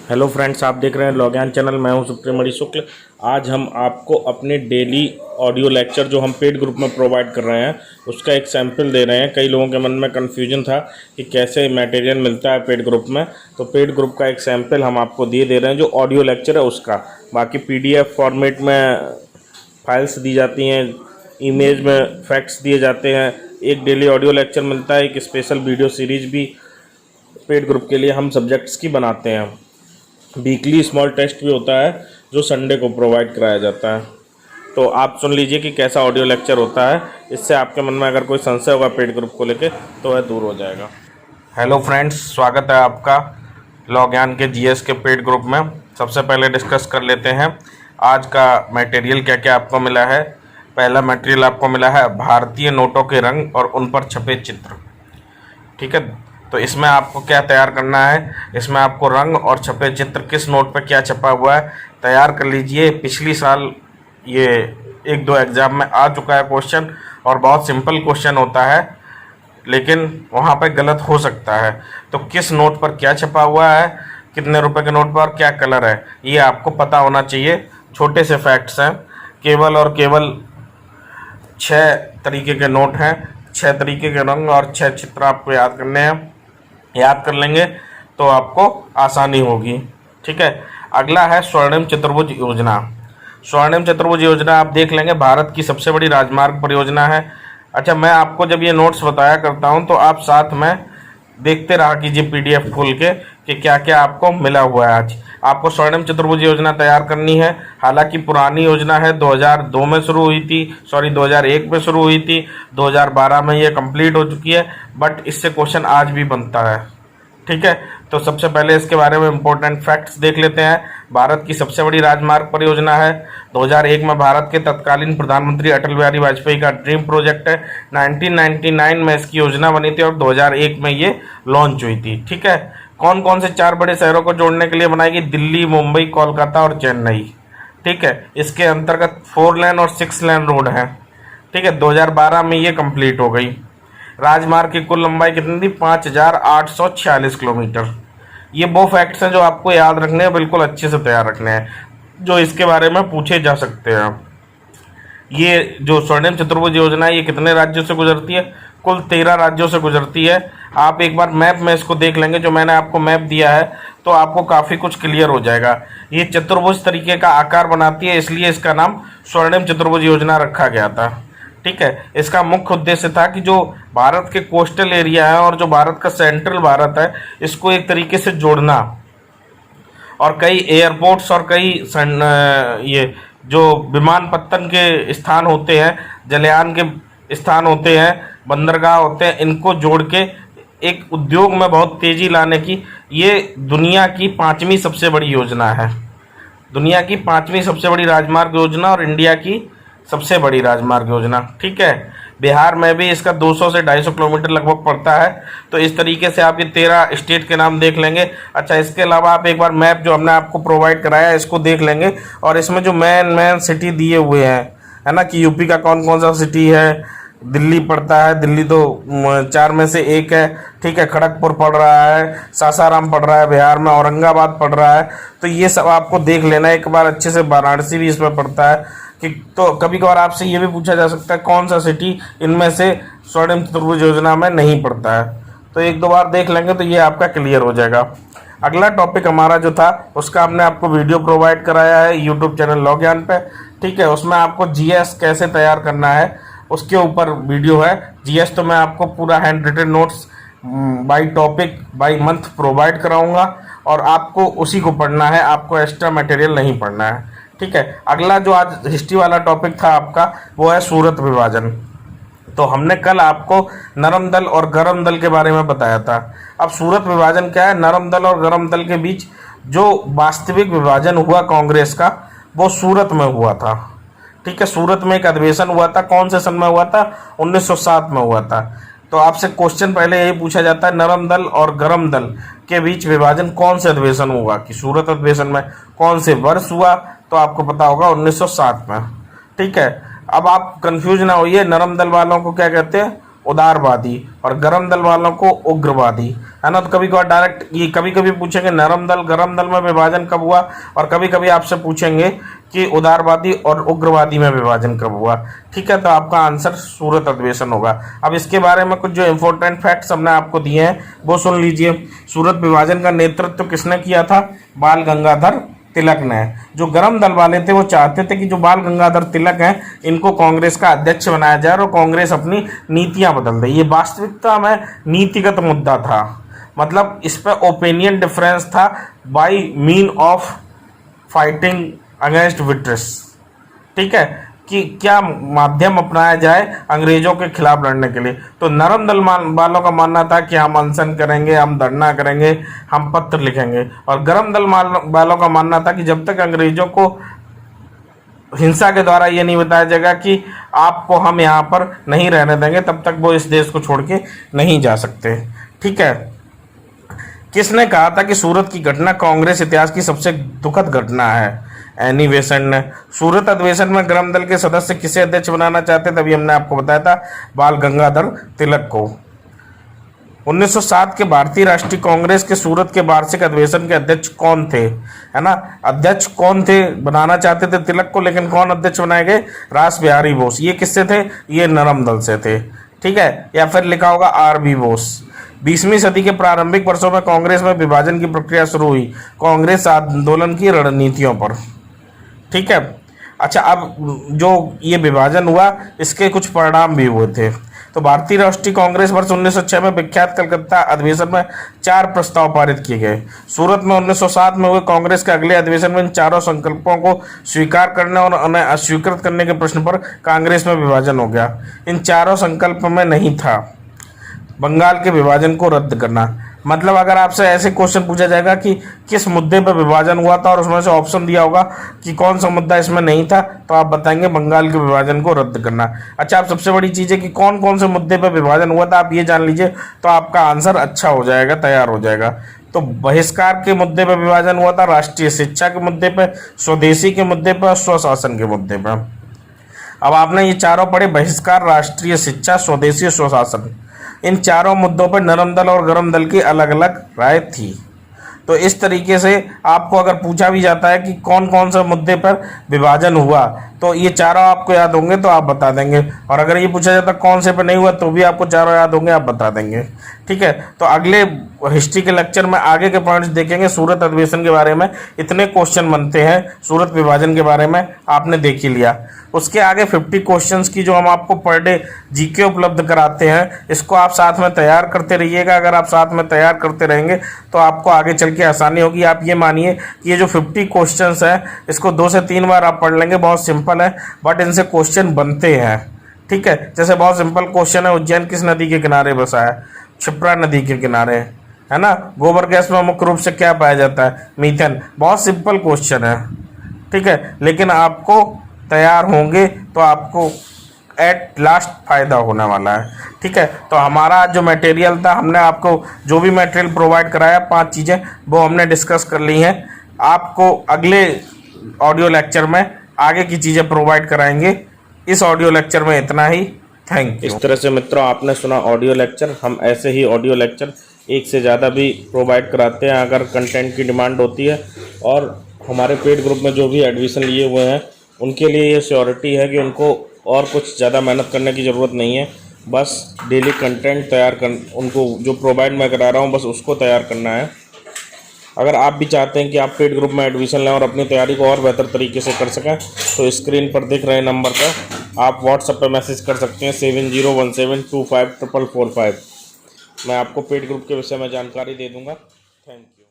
Hello friends, आप देख रहे हैं लॉग्यान चैनल। मैं हूं सुप्रीमणि शुक्ल। आज हम आपको अपने डेली ऑडियो लेक्चर जो हम पेड ग्रुप में प्रोवाइड कर रहे हैं उसका एक सैंपल दे रहे हैं। कई लोगों के मन में कन्फ्यूजन था कि कैसे मटेरियल मिलता है पेड ग्रुप में, तो पेड ग्रुप का एक सैंपल हम आपको दे रहे हैं जो ऑडियो लेक्चर है उसका। बाकी पीडीएफ फॉर्मेट में फाइल्स दी जाती हैं, इमेज में फैक्ट्स दिए जाते हैं, एक डेली ऑडियो लेक्चर मिलता है, एक स्पेशल वीडियो सीरीज भी पेड ग्रुप के लिए हम सब्जेक्ट्स की बनाते हैं। वीकली स्मॉल टेस्ट भी होता है जो संडे को प्रोवाइड कराया जाता है। तो आप सुन लीजिए कि कैसा ऑडियो लेक्चर होता है, इससे आपके मन में अगर कोई संशय होगा पेड ग्रुप को लेके तो वह दूर हो जाएगा। हेलो फ्रेंड्स, स्वागत है आपका लॉग्यान के जीएस के पेड ग्रुप में। सबसे पहले डिस्कस कर लेते हैं आज का मटेरियल क्या क्या आपको मिला है। पहला मटेरियल आपको मिला है भारतीय नोटों के रंग और उन पर छपे चित्र। ठीक है, तो इसमें आपको क्या तैयार करना है, इसमें आपको रंग और छपे चित्र, किस नोट पे क्या छपा हुआ है तैयार कर लीजिए। पिछली साल ये एक दो एग्जाम में आ चुका है क्वेश्चन, और बहुत सिंपल क्वेश्चन होता है लेकिन वहाँ पे गलत हो सकता है। तो किस नोट पर क्या छपा हुआ है, कितने रुपए के नोट पर क्या कलर है, ये आपको पता होना चाहिए। छोटे से फैक्ट्स हैं, केवल और केवल 6 तरीके के नोट हैं, 6 तरीके के रंग और 6 चित्र आपको याद करने हैं। याद कर लेंगे तो आपको आसानी होगी। ठीक है, अगला है स्वर्णिम चतुर्भुज योजना। स्वर्णिम चतुर्भुज योजना आप देख लेंगे, भारत की सबसे बड़ी राजमार्ग परियोजना है। अच्छा, मैं आपको जब ये नोट्स बताया करता हूँ तो आप साथ में देखते रहा कीजिए पीडीएफ खोल के कि क्या क्या आपको मिला हुआ है। आज आपको स्वर्णिम चतुर्भुज योजना तैयार करनी है। हालांकि पुरानी योजना है, 2002 में शुरू हुई थी, 2001 में शुरू हुई थी, 2012 में ये कंप्लीट हो चुकी है, बट इससे क्वेश्चन आज भी बनता है। ठीक है, तो सबसे पहले इसके बारे में इंपॉर्टेंट फैक्ट्स देख लेते हैं। भारत की सबसे बड़ी राजमार्ग परियोजना है। 2001 में भारत के तत्कालीन प्रधानमंत्री अटल बिहारी वाजपेयी का ड्रीम प्रोजेक्ट है। 1999 में इसकी योजना बनी थी और 2001 में ये लॉन्च हुई थी। ठीक है, कौन कौन से 4 बड़े शहरों को जोड़ने के लिए बनाई गई? दिल्ली, मुंबई, कोलकाता और चेन्नई। ठीक है, इसके अंतर्गत 4 लेन और 6 लेन रोड है। ठीक है, 2012 में ये कंप्लीट हो गई। राजमार्ग की कुल लंबाई कितनी थी? 5846 किलोमीटर। ये वो फैक्ट्स हैं जो आपको याद रखने हैं, बिल्कुल अच्छे से तैयार रखने हैं, जो इसके बारे में पूछे जा सकते हैं। ये जो स्वर्णिम चतुर्भुज योजना है ये कितने राज्यों से गुजरती है? कुल 13 राज्यों से गुजरती है। आप एक बार मैप में इसको देख लेंगे, जो मैंने आपको मैप दिया है, तो आपको काफ़ी कुछ क्लियर हो जाएगा। ये चतुर्भुज तरीके का आकार बनाती है, इसलिए इसका नाम स्वर्णिम चतुर्भुज योजना रखा गया था। ठीक है, इसका मुख्य उद्देश्य था कि जो भारत के कोस्टल एरिया है और जो भारत का सेंट्रल भारत है, इसको एक तरीके से जोड़ना। और कई एयरपोर्ट्स और कई ये जो विमानपत्तन के स्थान होते हैं, जलयान के स्थान होते हैं, बंदरगाह होते हैं, इनको जोड़ के एक उद्योग में बहुत तेजी लाने की ये दुनिया की 5वीं सबसे बड़ी योजना है। दुनिया की 5वीं सबसे बड़ी राजमार्ग योजना और इंडिया की सबसे बड़ी राजमार्ग योजना। ठीक है, बिहार में भी इसका 200 से 250 किलोमीटर लगभग पड़ता है। तो इस तरीके से आप ये 13 स्टेट के नाम देख लेंगे। अच्छा, इसके अलावा आप एक बार मैप जो हमने आपको प्रोवाइड कराया है इसको देख लेंगे, और इसमें जो मेन सिटी दिए हुए हैं, है ना, कि यूपी का कौन कौन सा सिटी है। दिल्ली पड़ता है, दिल्ली तो 4 में से एक है। ठीक है, खड़गपुर पड़ रहा है, सासाराम पड़ रहा है, बिहार में औरंगाबाद पड़ रहा है। तो ये सब आपको देख लेना एक बार अच्छे से। वाराणसी भी इसमें पड़ता है। कि तो कभी कभार आपसे ये भी पूछा जा सकता है कौन सा सिटी इनमें से स्वर्णिम चतुर्भुज योजना में नहीं पड़ता है। तो एक दो बार देख लेंगे तो ये आपका क्लियर हो जाएगा। अगला टॉपिक हमारा जो था उसका हमने आपको वीडियो प्रोवाइड कराया है यूट्यूब चैनल लॉग्यान पे। ठीक है, उसमें आपको जीएस कैसे तैयार करना है उसके ऊपर वीडियो है। जीएस तो मैं आपको पूरा hand written notes by topic by month provide कराऊंगा, और आपको उसी को पढ़ना है, आपको एक्स्ट्रा मटेरियल नहीं पढ़ना है। ठीक है, अगला जो आज हिस्ट्री वाला टॉपिक था आपका वो है सूरत विभाजन। तो हमने कल आपको नरम दल और गरम दल के बारे में बताया था। अब सूरत विभाजन क्या है? नरम दल और गरम दल के बीच जो वास्तविक विभाजन हुआ कांग्रेस का, वो सूरत में हुआ था। ठीक है, सूरत में एक अधिवेशन हुआ था। कौन से सन में हुआ था? 1907 में हुआ था। तो आपसे क्वेश्चन पहले यही पूछा जाता है, नरम दल और गरम दल के बीच विभाजन कौन से अधिवेशन हुआ, कि सूरत अधिवेशन में कौन से वर्ष हुआ? तो आपको पता होगा 1907 में। ठीक है, अब आप कंफ्यूज ना होइए, नरम दल वालों को क्या कहते हैं? उदारवादी, और गरम दल वालों को उग्रवादी। है ना। तो कभी कभार डायरेक्ट ये कभी कभी पूछेंगे नरम दल गरम दल में विभाजन कब हुआ, और कभी कभी आपसे पूछेंगे कि उदारवादी और उग्रवादी में विभाजन कब हुआ। ठीक है, तो आपका आंसर सूरत अधिवेशन होगा। अब इसके बारे में कुछ जो इंपॉर्टेंट फैक्ट्स हमने आपको दिए हैं वो सुन लीजिए। सूरत विभाजन का नेतृत्व किसने किया था? बाल गंगाधर तिलक ने। जो गरम दल वाले थे वो चाहते थे कि जो बाल गंगाधर तिलक हैं इनको कांग्रेस का अध्यक्ष बनाया जाए और कांग्रेस अपनी नीतियां बदल दे। ये वास्तविकता में नीतिगत मुद्दा था, मतलब इस पर ओपिनियन डिफरेंस था by mean of fighting against British. ठीक है, कि क्या माध्यम अपनाया जाए अंग्रेजों के खिलाफ लड़ने के लिए। तो नरम दल वालों का मानना था कि हम अनशन करेंगे, हम धरना करेंगे, हम पत्र लिखेंगे, और गरम दल वालों का मानना था कि जब तक अंग्रेजों को हिंसा के द्वारा ये नहीं बताया जाएगा कि आपको हम यहाँ पर नहीं रहने देंगे, तब तक वो इस देश को छोड़ के नहीं जा सकते। ठीक है, किसने कहा था कि सूरत की घटना कांग्रेस इतिहास की सबसे दुखद घटना है? एनी बेसेंट ने। सूरत अधिवेशन में गरम दल के सदस्य किसे अध्यक्ष बनाना चाहते थे? अभी हमने आपको बताया था, बाल गंगाधर तिलक को। 1907 के भारतीय राष्ट्रीय कांग्रेस के सूरत के वार्षिक अधिवेशन के अध्यक्ष कौन थे? है ना, अध्यक्ष कौन थे? बनाना चाहते थे तिलक को, लेकिन कौन अध्यक्ष बनाए गए? रास बिहारी बोस। ये किससे थे? ये नरम दल से थे। ठीक है, या फिर लिखा होगा आर.बी. बोस। 20वीं सदी के प्रारंभिक वर्षों में कांग्रेस में विभाजन की प्रक्रिया शुरू हुई कांग्रेस आंदोलन की रणनीतियों पर। ठीक है, अच्छा, अब जो ये विभाजन हुआ इसके कुछ परिणाम भी हुए थे। तो भारतीय राष्ट्रीय कांग्रेस वर्ष 1906 में विख्यात कलकत्ता अधिवेशन में 4 प्रस्ताव पारित किए गए। सूरत में 1907 में हुए कांग्रेस के अगले अधिवेशन में इन चारों संकल्पों को स्वीकार करने और उन्हें अस्वीकृत करने के प्रश्न पर कांग्रेस में विभाजन हो गया। इन चारों संकल्प में नहीं था बंगाल के विभाजन को रद्द करना। मतलब अगर आपसे ऐसे क्वेश्चन पूछा जाएगा कि किस मुद्दे पर विभाजन हुआ था और उसमें से ऑप्शन दिया होगा कि कौन सा मुद्दा इसमें नहीं था, तो आप बताएंगे बंगाल के विभाजन को रद्द करना। अच्छा, अब सबसे बड़ी चीज़ है कि कौन कौन से मुद्दे पर विभाजन हुआ था, आप ये जान लीजिए तो आपका आंसर अच्छा हो जाएगा, तैयार हो जाएगा। तो बहिष्कार के मुद्दे पर विभाजन हुआ था, राष्ट्रीय शिक्षा के मुद्दे पर, स्वदेशी के मुद्दे पर, स्वशासन के मुद्दे पर। अब आपने ये चारों पढ़े, बहिष्कार, राष्ट्रीय शिक्षा, स्वदेशी, स्वशासन। इन चारों मुद्दों पर नरम दल और गरम दल की अलग अलग राय थी। तो इस तरीके से आपको अगर पूछा भी जाता है कि कौन कौन से मुद्दे पर विभाजन हुआ, तो ये चारों आपको याद होंगे तो आप बता देंगे, और अगर ये पूछा जाता कौन से पर नहीं हुआ तो भी आपको चारों याद होंगे, आप बता देंगे। ठीक है, तो अगले हिस्ट्री के लेक्चर में आगे के पॉइंट्स देखेंगे। सूरत अधिवेशन के बारे में इतने क्वेश्चन बनते हैं, सूरत विभाजन के बारे में आपने देख ही लिया। उसके आगे 50 क्वेश्चंस की जो हम आपको पर डे जीके उपलब्ध कराते हैं, इसको आप साथ में तैयार करते रहिएगा। अगर आप साथ में तैयार करते रहेंगे तो आपको आगे चल के आसानी होगी। आप ये मानिए कि ये जो 50 क्वेश्चंस हैं इसको 2 से 3 बार आप पढ़ लेंगे, बहुत सिंपल है, बट इनसे क्वेश्चन बनते हैं। ठीक है, जैसे बहुत सिंपल क्वेश्चन है, उज्जैन किस नदी के किनारे बसा है? क्षिप्रा नदी के किनारे, है ना। गोबर गैस में मुख्य रूप से क्या पाया जाता है? मीथेन। बहुत सिंपल क्वेश्चन है। ठीक है, लेकिन आपको तैयार होंगे तो आपको एट लास्ट फायदा होने वाला है। ठीक है, तो हमारा जो मटेरियल था, हमने आपको जो भी मटेरियल प्रोवाइड कराया, 5 चीज़ें वो हमने डिस्कस कर ली हैं। आपको अगले ऑडियो लेक्चर में आगे की चीज़ें प्रोवाइड कराएंगे। इस ऑडियो लेक्चर में इतना ही। Thank you. इस तरह से मित्रों आपने सुना ऑडियो लेक्चर। हम ऐसे ही ऑडियो लेक्चर एक से ज़्यादा भी प्रोवाइड कराते हैं अगर कंटेंट की डिमांड होती है। और हमारे पेड ग्रुप में जो भी एडमिशन लिए हुए हैं उनके लिए ये श्योरिटी है कि उनको और कुछ ज़्यादा मेहनत करने की ज़रूरत नहीं है, बस डेली कंटेंट तैयार कर, उनको जो प्रोवाइड मैं करा रहा हूँ बस उसको तैयार करना है। अगर आप भी चाहते हैं कि आप पेड ग्रुप में एडमिशन लें और अपनी तैयारी को और बेहतर तरीके से कर सकें, तो स्क्रीन पर दिख रहे नंबर पर आप व्हाट्सएप पर मैसेज कर सकते हैं 7017254445। मैं आपको पेड ग्रुप के विषय में जानकारी दे दूँगा। Thank you.